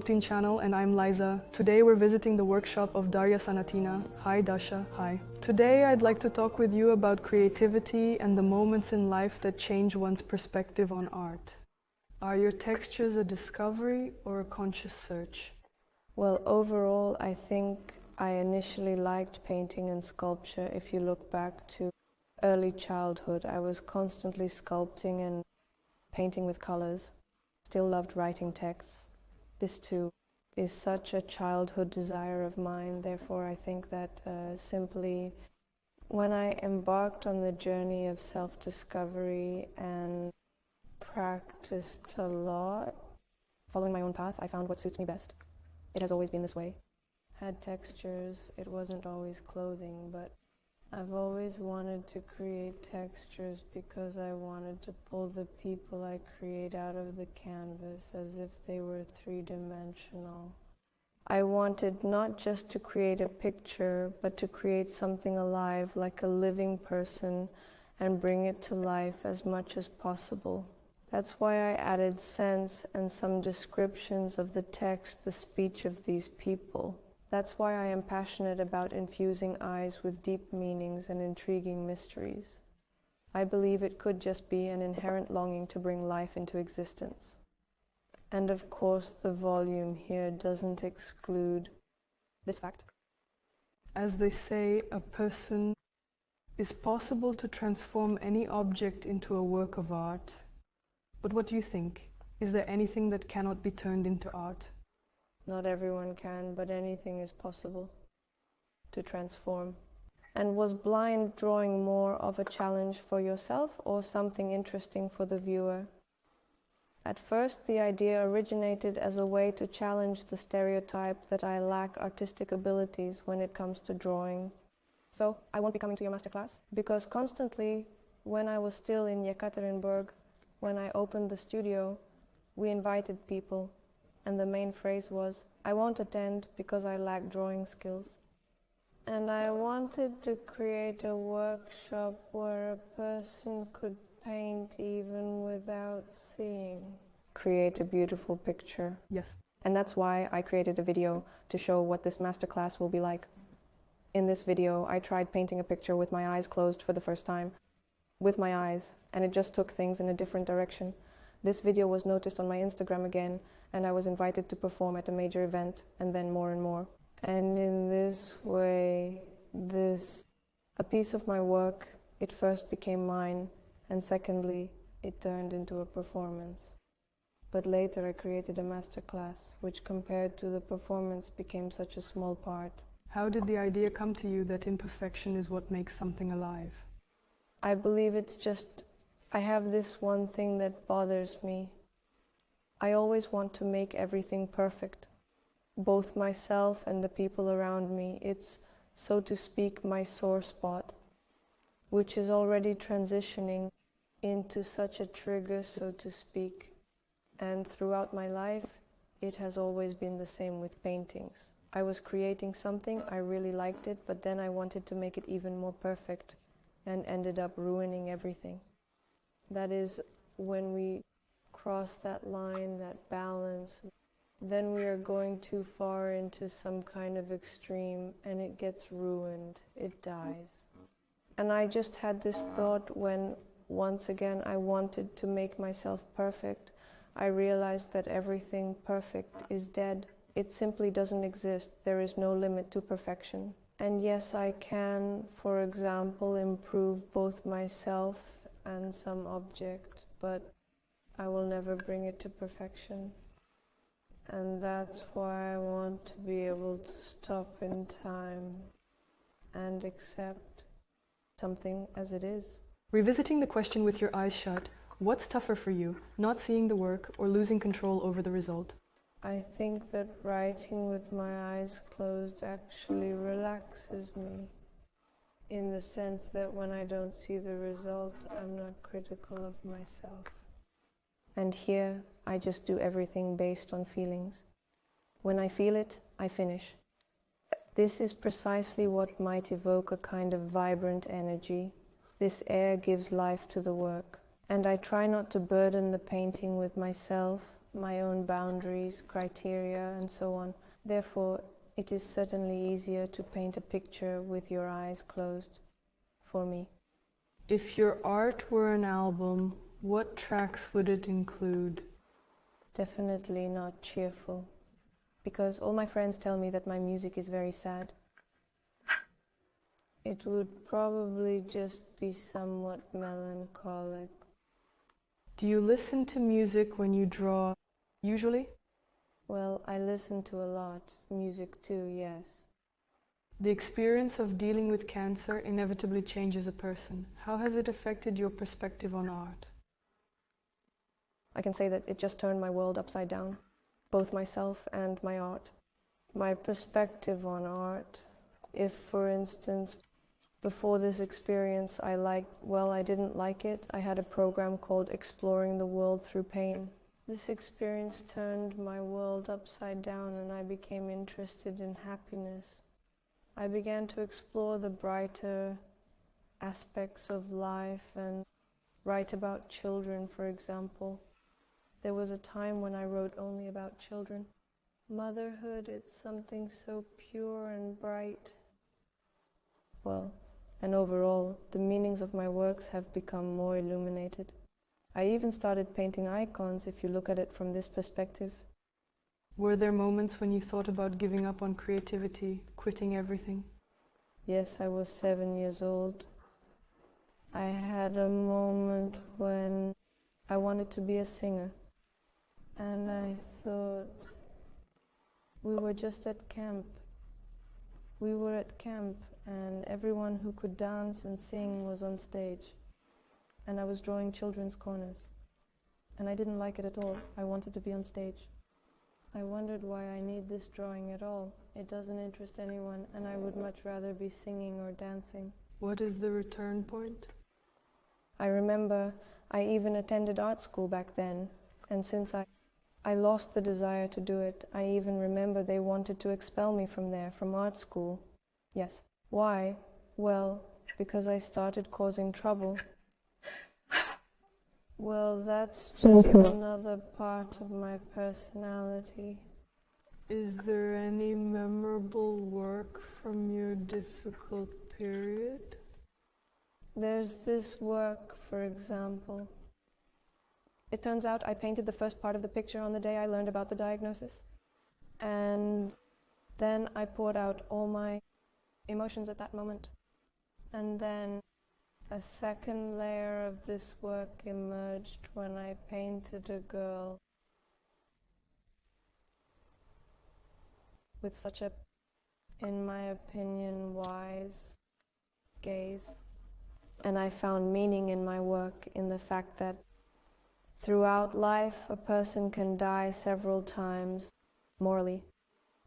Sculpting channel, and I'm Liza. Today we're visiting the workshop of Daria-one. Hi Dasha, hi. Today I'd like to talk with you about creativity and the moments in life that change one's perspective on art. Are your textures a discovery or a conscious search? Well, overall, I think I initially liked painting and sculpture. If you look back to early childhood, I was constantly sculpting and painting with colors. Still loved writing texts. This too is such a childhood desire of mine. Therefore, I think that simply when I embarked on the journey of self-discovery and practiced a lot, following my own path, I found what suits me best. It has always been this way. Had textures, it wasn't always clothing, but I've always wanted to create textures because I wanted to pull the people I create out of the canvas as if they were three-dimensional. I wanted not just to create a picture, but to create something alive, like a living person, and bring it to life as much as possible. That's why I added sense and some descriptions of the text, the speech of these people. That's why I am passionate about infusing eyes with deep meanings and intriguing mysteries. I believe it could just be an inherent longing to bring life into existence. And of course, the volume here doesn't exclude this fact. As they say, a person is possible to transform any object into a work of art. But what do you think? Is there anything that cannot be turned into art? Not everyone can, but anything is possible to transform. And was blind drawing more of a challenge for yourself or something interesting for the viewer? At first, the idea originated as a way to challenge the stereotype that I lack artistic abilities when it comes to drawing. So I won't be coming to your masterclass, because constantly, when I was still in Yekaterinburg, when I opened the studio, we invited people. And the main phrase was, I won't attend because I lack drawing skills. And I wanted to create a workshop where a person could paint even without seeing. Create a beautiful picture. Yes. And that's why I created a video to show what this masterclass will be like. In this video, I tried painting a picture with my eyes closed for the first time. With my eyes, and it just took things in a different direction. This video was noticed on my Instagram again, and I was invited to perform at a major event, and then more and more. And in this way, a piece of my work, it first became mine, and secondly, it turned into a performance. But later I created a masterclass, which compared to the performance became such a small part. How did the idea come to you that imperfection is what makes something alive? I believe it's just, I have this one thing that bothers me. I always want to make everything perfect, both myself and the people around me. It's, so to speak, my sore spot, which is already transitioning into such a trigger, so to speak. And throughout my life, it has always been the same with paintings. I was creating something, I really liked it, but then I wanted to make it even more perfect and ended up ruining everything. That is, when we cross that line, that balance, then we are going too far into some kind of extreme and it gets ruined, it dies. And I just had this thought when, once again, I wanted to make myself perfect. I realized that everything perfect is dead. It simply doesn't exist. There is no limit to perfection. And yes, I can, for example, improve both myself and some object, but I will never bring it to perfection. And that's why I want to be able to stop in time and accept something as it is. Revisiting the question with your eyes shut, what's tougher for you, not seeing the work or losing control over the result? I think that writing with my eyes closed actually relaxes me, in the sense that when I don't see the result, I'm not critical of myself. And here, I just do everything based on feelings. When I feel it, I finish. This is precisely what might evoke a kind of vibrant energy. This air gives life to the work. And I try not to burden the painting with myself, my own boundaries, criteria, and so on. Therefore, it is certainly easier to paint a picture with your eyes closed for me. If your art were an album, what tracks would it include? Definitely not cheerful, because all my friends tell me that my music is very sad. It would probably just be somewhat melancholic. Do you listen to music when you draw, usually? Well, I listen to a lot. Music too, yes. The experience of dealing with cancer inevitably changes a person. How has it affected your perspective on art? I can say that it just turned my world upside down, both myself and my art. My perspective on art, if, for instance, before this experience I didn't like it, I had a program called Exploring the World Through Pain. This experience turned my world upside down and I became interested in happiness. I began to explore the brighter aspects of life and write about children, for example. There was a time when I wrote only about children. Motherhood, it's something so pure and bright. Well, and overall, the meanings of my works have become more illuminated. I even started painting icons, if you look at it from this perspective. Were there moments when you thought about giving up on creativity, quitting everything? Yes, I was 7 years old. I had a moment when I wanted to be a singer. And I thought, we were just at camp. We were at camp and everyone who could dance and sing was on stage. And I was drawing children's corners. And I didn't like it at all. I wanted to be on stage. I wondered why I need this drawing at all. It doesn't interest anyone and I would much rather be singing or dancing. What is the return point? I remember I even attended art school back then, and since I lost the desire to do it, I even remember they wanted to expel me from there, from art school. Yes. Why? Well, because I started causing trouble. Well, that's just another part of my personality. Is there any memorable work from your difficult period? There's this work, for example. It turns out I painted the first part of the picture on the day I learned about the diagnosis. And then I poured out all my emotions at that moment. And then a second layer of this work emerged when I painted a girl with such a, in my opinion, wise gaze. And I found meaning in my work in the fact that throughout life a person can die several times morally.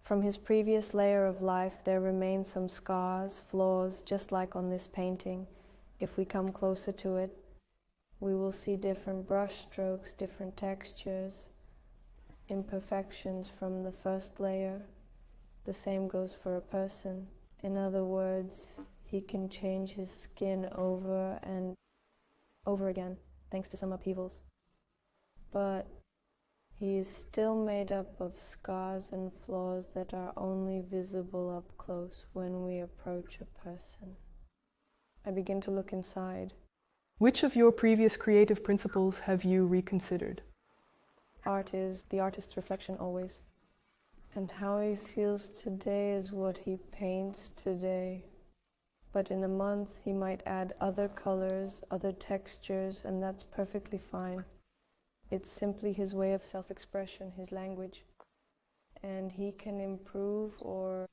From his previous layer of life there remain some scars, flaws, just like on this painting. If we come closer to it, we will see different brush strokes, different textures, imperfections from the first layer. The same goes for a person. In other words, he can change his skin over and over again, thanks to some upheavals. But he is still made up of scars and flaws that are only visible up close when we approach a person. I begin to look inside. Which of your previous creative principles have you reconsidered? Art is the artist's reflection always. And how he feels today is what he paints today. But in a month he might add other colors, other textures, and that's perfectly fine. It's simply his way of self-expression, his language. And he can improve or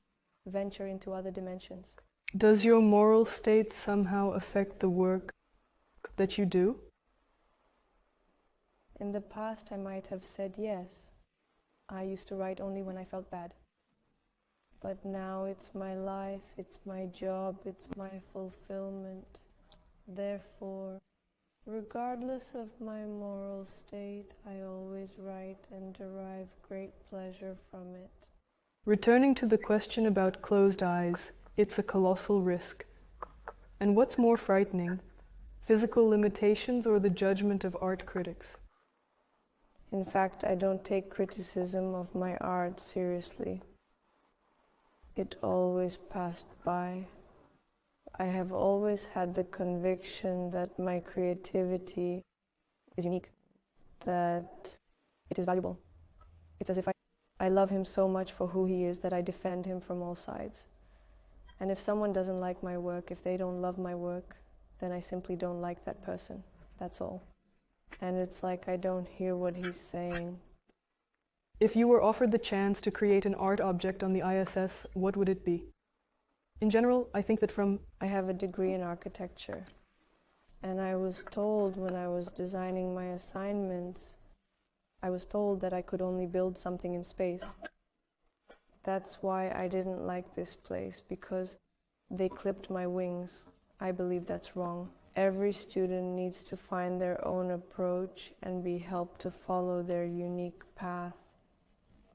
venture into other dimensions. Does your moral state somehow affect the work that you do? In the past I might have said yes. I used to write only when I felt bad. But now it's my life, it's my job, it's my fulfillment. Therefore, regardless of my moral state, I always write and derive great pleasure from it. Returning to the question about closed eyes, it's a colossal risk. And what's more frightening, physical limitations or the judgment of art critics? In fact, I don't take criticism of my art seriously. It always passed by. I have always had the conviction that my creativity is unique, that it is valuable. It's as if I love him so much for who he is that I defend him from all sides. And if someone doesn't like my work, if they don't love my work, then I simply don't like that person. That's all. And it's like I don't hear what he's saying. If you were offered the chance to create an art object on the ISS, what would it be? In general, I think that I have a degree in architecture, and I was told when I was designing my assignments, I was told that I could only build something in space. That's why I didn't like this place, because they clipped my wings. I believe that's wrong. Every student needs to find their own approach and be helped to follow their unique path.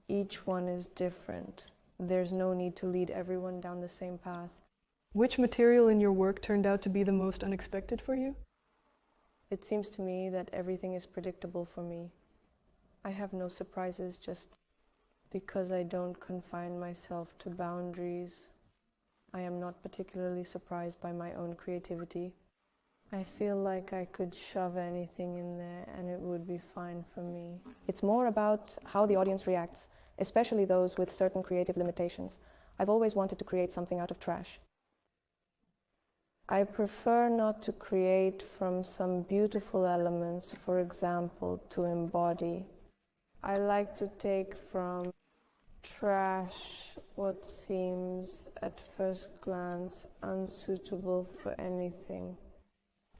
Each one is different. There's no need to lead everyone down the same path. Which material in your work turned out to be the most unexpected for you? It seems to me that everything is predictable for me. I have no surprises just because I don't confine myself to boundaries. I am not particularly surprised by my own creativity. I feel like I could shove anything in there and it would be fine for me. It's more about how the audience reacts, especially those with certain creative limitations. I've always wanted to create something out of trash. I prefer not to create from some beautiful elements, for example, to embody. I like to take from trash what seems at first glance unsuitable for anything.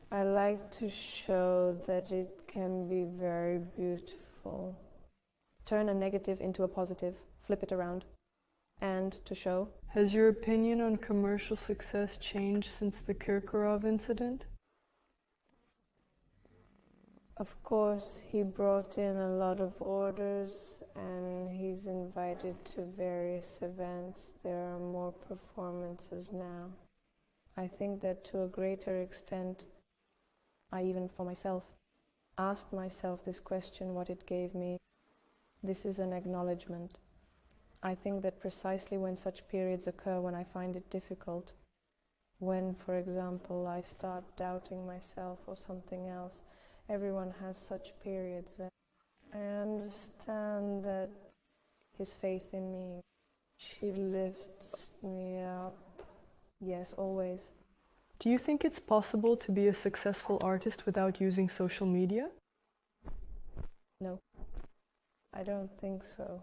I like to show that it can be very beautiful. Turn a negative into a positive, flip it around, and to show. Has your opinion on commercial success changed since the Kirkorov incident? Of course, he brought in a lot of orders and he's invited to various events. There are more performances now. I think that to a greater extent, I even for myself asked myself this question, what it gave me. This is an acknowledgement. I think that precisely when such periods occur, when I find it difficult, when, for example, I start doubting myself or something else, everyone has such periods. I understand that his faith in me, she lifts me up. Yes, always. Do you think it's possible to be a successful artist without using social media? No, I don't think so.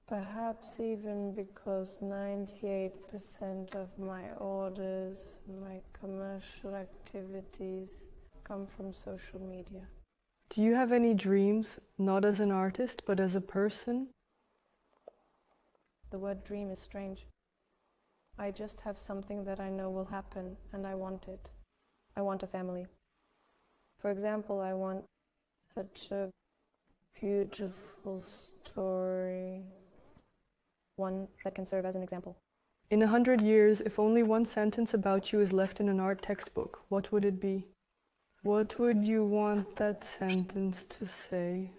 Perhaps even because 98% of my orders, my commercial activities come from social media. Do you have any dreams, not as an artist, but as a person? The word dream is strange. I just have something that I know will happen, and I want it. I want a family. For example, I want such a beautiful story, one that can serve as an example. In 100 years, if only one sentence about you is left in an art textbook, what would it be? What would you want that sentence to say?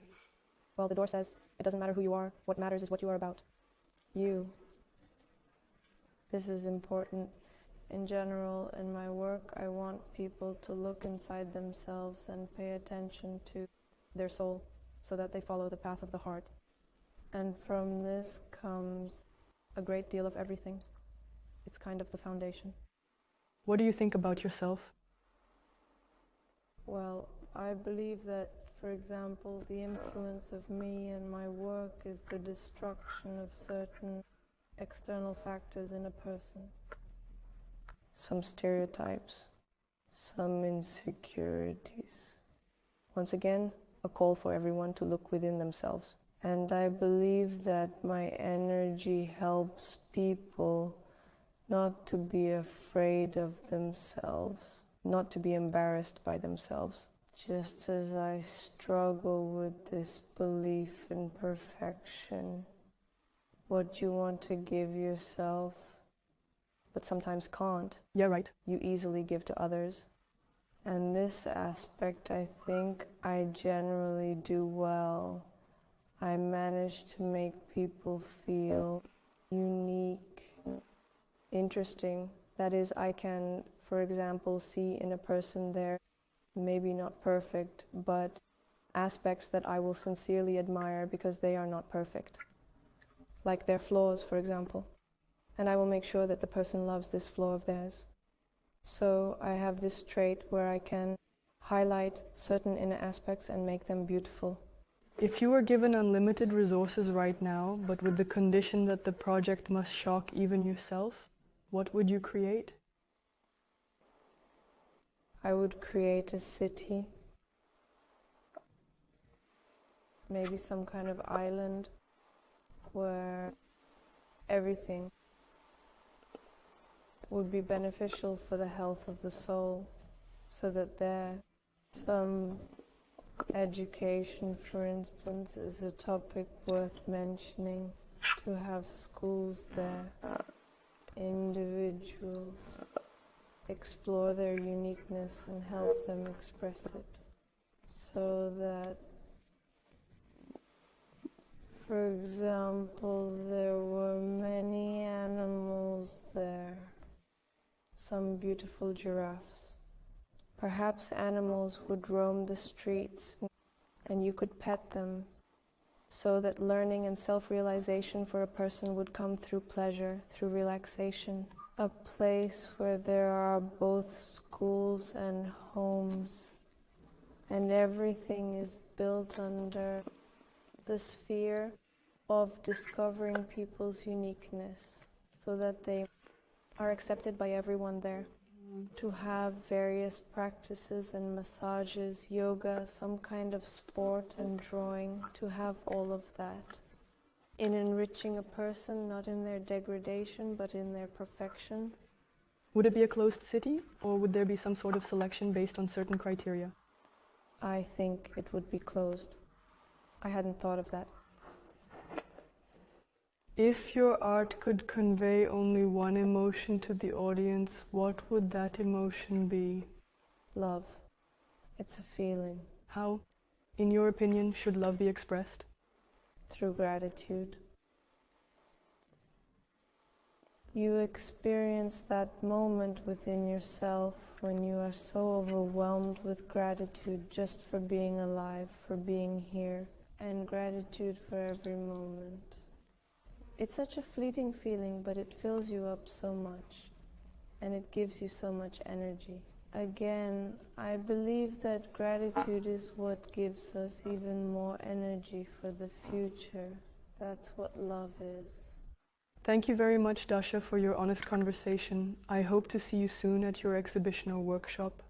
Well, the door says, it doesn't matter who you are, what matters is what you are about. You. This is important. In general, in my work, I want people to look inside themselves and pay attention to their soul so that they follow the path of the heart. And from this comes a great deal of everything. It's kind of the foundation. What do you think about yourself? Well, I believe that, for example, the influence of me and my work is the destruction of certain external factors in a person. Some stereotypes, some insecurities. Once again, a call for everyone to look within themselves. And I believe that my energy helps people not to be afraid of themselves, not to be embarrassed by themselves. Just as I struggle with this belief in perfection, what you want to give yourself, but sometimes can't. Yeah, right. You easily give to others. And this aspect, I think I generally do well. I manage to make people feel unique, interesting. That is, I can, for example, see in a person there, maybe not perfect, but aspects that I will sincerely admire because they are not perfect. Like their flaws, for example. And I will make sure that the person loves this flaw of theirs. So I have this trait where I can highlight certain inner aspects and make them beautiful. If you were given unlimited resources right now, but with the condition that the project must shock even yourself, what would you create? I would create a city, maybe some kind of island where everything would be beneficial for the health of the soul, so that there some education, for instance, is a topic worth mentioning. To have schools there, individuals explore their uniqueness and help them express it, so that, for example, there were many animals there, some beautiful giraffes. Perhaps animals would roam the streets and you could pet them, so that learning and self-realization for a person would come through pleasure, through relaxation. A place where there are both schools and homes, and everything is built under the sphere of discovering people's uniqueness, so that they are accepted by everyone there. To have various practices and massages, yoga, some kind of sport and drawing, to have all of that. In enriching a person, not in their degradation, but in their perfection. Would it be a closed city, or would there be some sort of selection based on certain criteria? I think it would be closed. I hadn't thought of that. If your art could convey only one emotion to the audience, what would that emotion be? Love. It's a feeling. How, in your opinion, should love be expressed? Through gratitude. You experience that moment within yourself when you are so overwhelmed with gratitude just for being alive, for being here, and gratitude for every moment. It's such a fleeting feeling, but it fills you up so much, and it gives you so much energy. Again, I believe that gratitude is what gives us even more energy for the future. That's what love is. Thank you very much, Dasha, for your honest conversation. I hope to see you soon at your exhibition or workshop.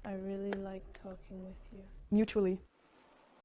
I really like talking with you. Mutually.